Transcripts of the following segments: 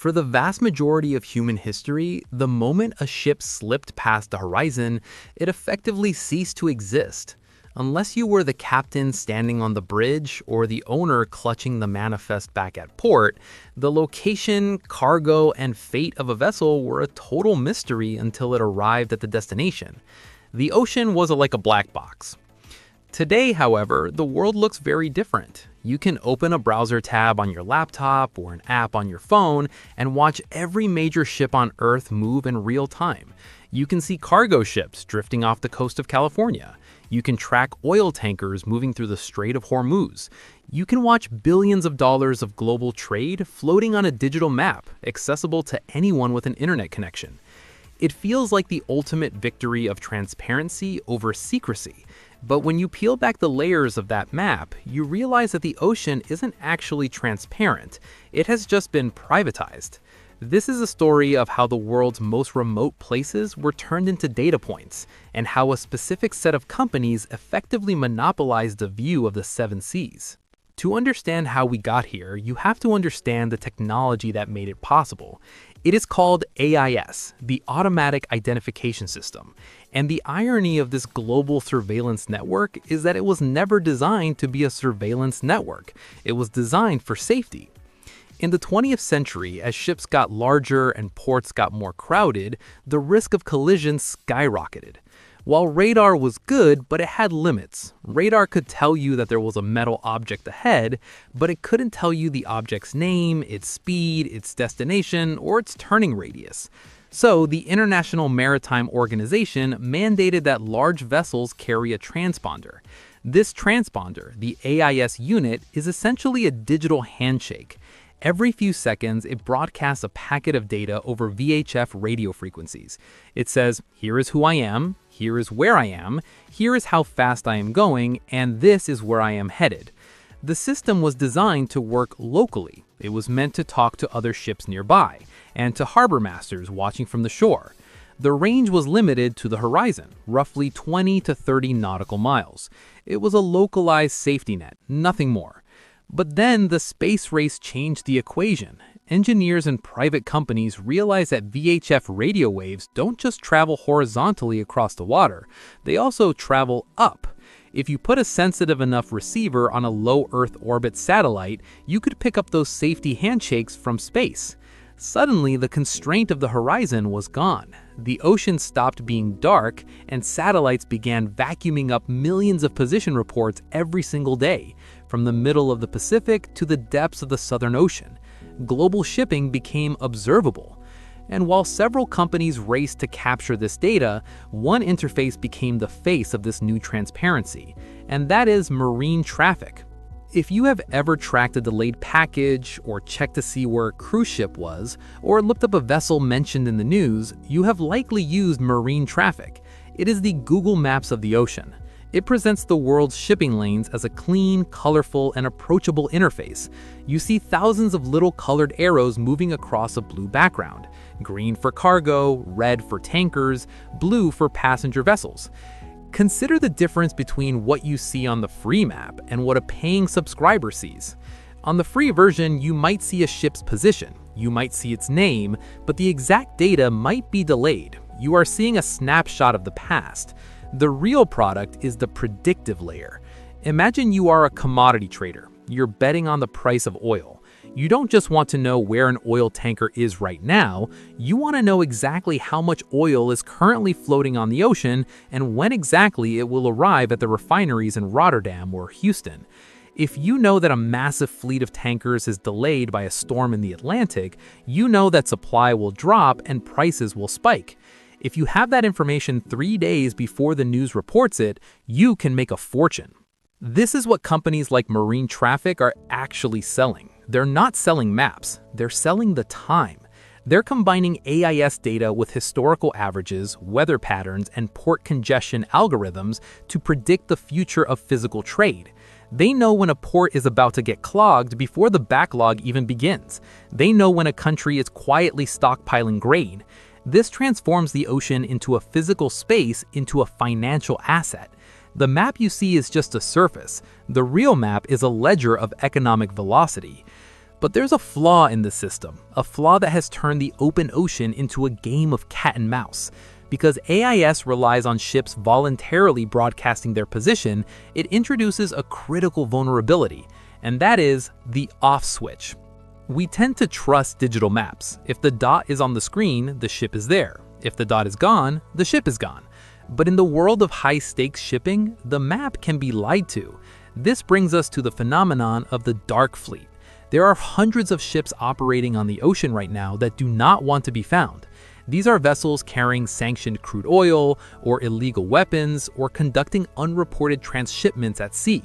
For the vast majority of human history, the moment a ship slipped past the horizon, it effectively ceased to exist. Unless you were the captain standing on the bridge or the owner clutching the manifest back at port, the location, cargo, and fate of a vessel were a total mystery until it arrived at the destination. The ocean was like a black box. Today, however, the world looks very different. You can open a browser tab on your laptop or an app on your phone and watch every major ship on Earth move in real time. You can see cargo ships drifting off the coast of California. You can track oil tankers moving through the Strait of Hormuz. You can watch billions of dollars of global trade floating on a digital map, accessible to anyone with an internet connection. It feels like the ultimate victory of transparency over secrecy. But when you peel back the layers of that map, you realize that the ocean isn't actually transparent. It has just been privatized. This is a story of how the world's most remote places were turned into data points, and how a specific set of companies effectively monopolized the view of the seven seas. To understand how we got here, you have to understand the technology that made it possible. It is called AIS, the Automatic Identification System. And the irony of this global surveillance network is that it was never designed to be a surveillance network. It was designed for safety. In the 20th century, as ships got larger and ports got more crowded, the risk of collisions skyrocketed. While radar was good, but it had limits. Radar could tell you that there was a metal object ahead, but it couldn't tell you the object's name, its speed, its destination, or its turning radius. So the International Maritime Organization mandated that large vessels carry a transponder. This transponder, the AIS unit, is essentially a digital handshake. Every few seconds, it broadcasts a packet of data over VHF radio frequencies. It says, here is who I am, here is where I am, here is how fast I am going, and this is where I am headed. The system was designed to work locally. It was meant to talk to other ships nearby, and to harbor masters watching from the shore. The range was limited to the horizon, roughly 20 to 30 nautical miles. It was a localized safety net, nothing more. But then the space race changed the equation. Engineers and private companies realized that VHF radio waves don't just travel horizontally across the water, they also travel up. If you put a sensitive enough receiver on a low Earth orbit satellite, you could pick up those safety handshakes from space. Suddenly, the constraint of the horizon was gone. The ocean stopped being dark, and satellites began vacuuming up millions of position reports every single day, from the middle of the Pacific to the depths of the Southern Ocean. Global shipping became observable. And while several companies raced to capture this data, one interface became the face of this new transparency, and that is marine traffic. If you have ever tracked a delayed package, or checked to see where a cruise ship was, or looked up a vessel mentioned in the news, you have likely used marine traffic. It is the Google Maps of the ocean. It presents the world's shipping lanes as a clean, colorful, and approachable interface. You see thousands of little colored arrows moving across a blue background. Green for cargo, red for tankers, blue for passenger vessels. Consider the difference between what you see on the free map and what a paying subscriber sees. On the free version, you might see a ship's position, you might see its name, but the exact data might be delayed. You are seeing a snapshot of the past. The real product is the predictive layer. Imagine you are a commodity trader. You're betting on the price of oil. You don't just want to know where an oil tanker is right now, you want to know exactly how much oil is currently floating on the ocean and when exactly it will arrive at the refineries in Rotterdam or Houston. If you know that a massive fleet of tankers is delayed by a storm in the Atlantic, you know that supply will drop and prices will spike. If you have that information 3 days before the news reports it, you can make a fortune. This is what companies like Marine Traffic are actually selling. They're not selling maps, they're selling the time. They're combining AIS data with historical averages, weather patterns, and port congestion algorithms to predict the future of physical trade. They know when a port is about to get clogged before the backlog even begins. They know when a country is quietly stockpiling grain. This transforms the ocean into a physical space into a financial asset. The map you see is just a surface. The real map is a ledger of economic velocity. But there's a flaw in the system, a flaw that has turned the open ocean into a game of cat and mouse. Because AIS relies on ships voluntarily broadcasting their position, it introduces a critical vulnerability, and that is the off switch. We tend to trust digital maps. If the dot is on the screen, the ship is there. If the dot is gone, the ship is gone. But in the world of high-stakes shipping, the map can be lied to. This brings us to the phenomenon of the dark fleet. There are hundreds of ships operating on the ocean right now that do not want to be found. These are vessels carrying sanctioned crude oil, or illegal weapons, or conducting unreported transshipments at sea.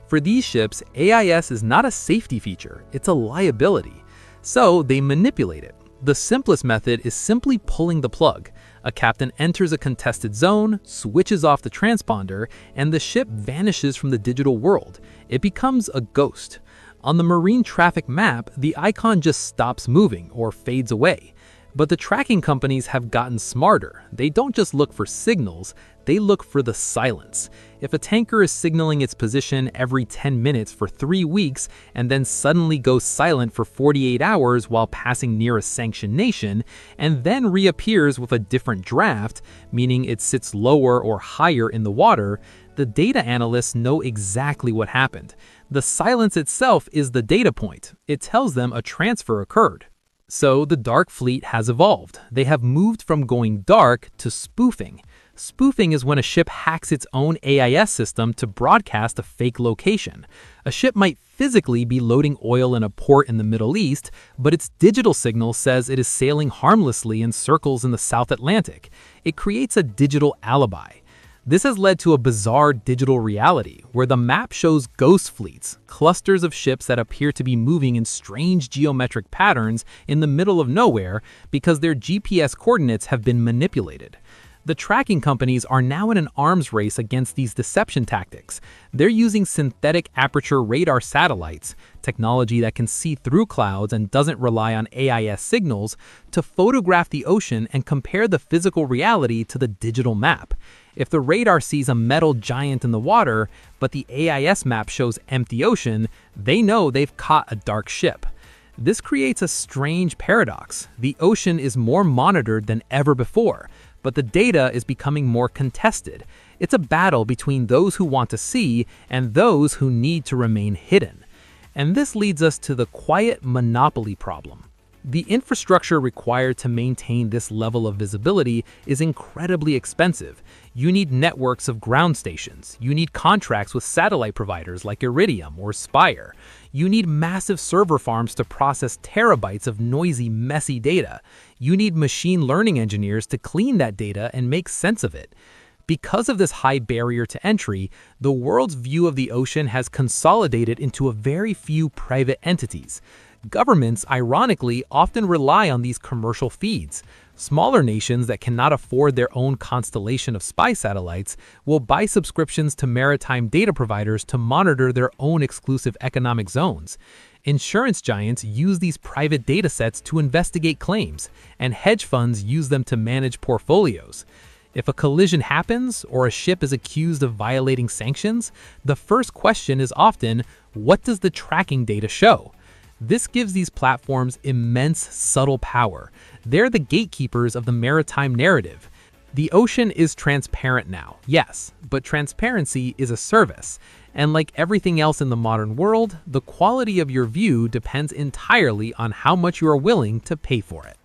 For these ships, AIS is not a safety feature, it's a liability. So they manipulate it. The simplest method is simply pulling the plug. A captain enters a contested zone, switches off the transponder, and the ship vanishes from the digital world. It becomes a ghost. On the marine traffic map, the icon just stops moving or fades away. But the tracking companies have gotten smarter. They don't just look for signals, they look for the silence. If a tanker is signaling its position every 10 minutes for 3 weeks and then suddenly goes silent for 48 hours while passing near a sanctioned nation, and then reappears with a different draft, meaning it sits lower or higher in the water, the data analysts know exactly what happened. The silence itself is the data point. It tells them a transfer occurred. So the dark fleet has evolved. They have moved from going dark to spoofing. Spoofing is when a ship hacks its own AIS system to broadcast a fake location. A ship might physically be loading oil in a port in the Middle East, but its digital signal says it is sailing harmlessly in circles in the South Atlantic. It creates a digital alibi. This has led to a bizarre digital reality, where the map shows ghost fleets, clusters of ships that appear to be moving in strange geometric patterns in the middle of nowhere because their GPS coordinates have been manipulated. The tracking companies are now in an arms race against these deception tactics. They're using synthetic aperture radar satellites, technology that can see through clouds and doesn't rely on AIS signals, to photograph the ocean and compare the physical reality to the digital map. If the radar sees a metal giant in the water, but the AIS map shows empty ocean, they know they've caught a dark ship. This creates a strange paradox. The ocean is more monitored than ever before, but the data is becoming more contested. It's a battle between those who want to see and those who need to remain hidden. And this leads us to the quiet monopoly problem. The infrastructure required to maintain this level of visibility is incredibly expensive. You need networks of ground stations. You need contracts with satellite providers like Iridium or Spire. You need massive server farms to process terabytes of noisy, messy data. You need machine learning engineers to clean that data and make sense of it. Because of this high barrier to entry, the world's view of the ocean has consolidated into a very few private entities. Governments, ironically, often rely on these commercial feeds. Smaller nations that cannot afford their own constellation of spy satellites will buy subscriptions to maritime data providers to monitor their own exclusive economic zones. Insurance giants use these private datasets to investigate claims, and hedge funds use them to manage portfolios. If a collision happens or a ship is accused of violating sanctions, the first question is often, what does the tracking data show? This gives these platforms immense subtle power. They're the gatekeepers of the maritime narrative. The ocean is transparent now, yes, but transparency is a service. And like everything else in the modern world, the quality of your view depends entirely on how much you are willing to pay for it.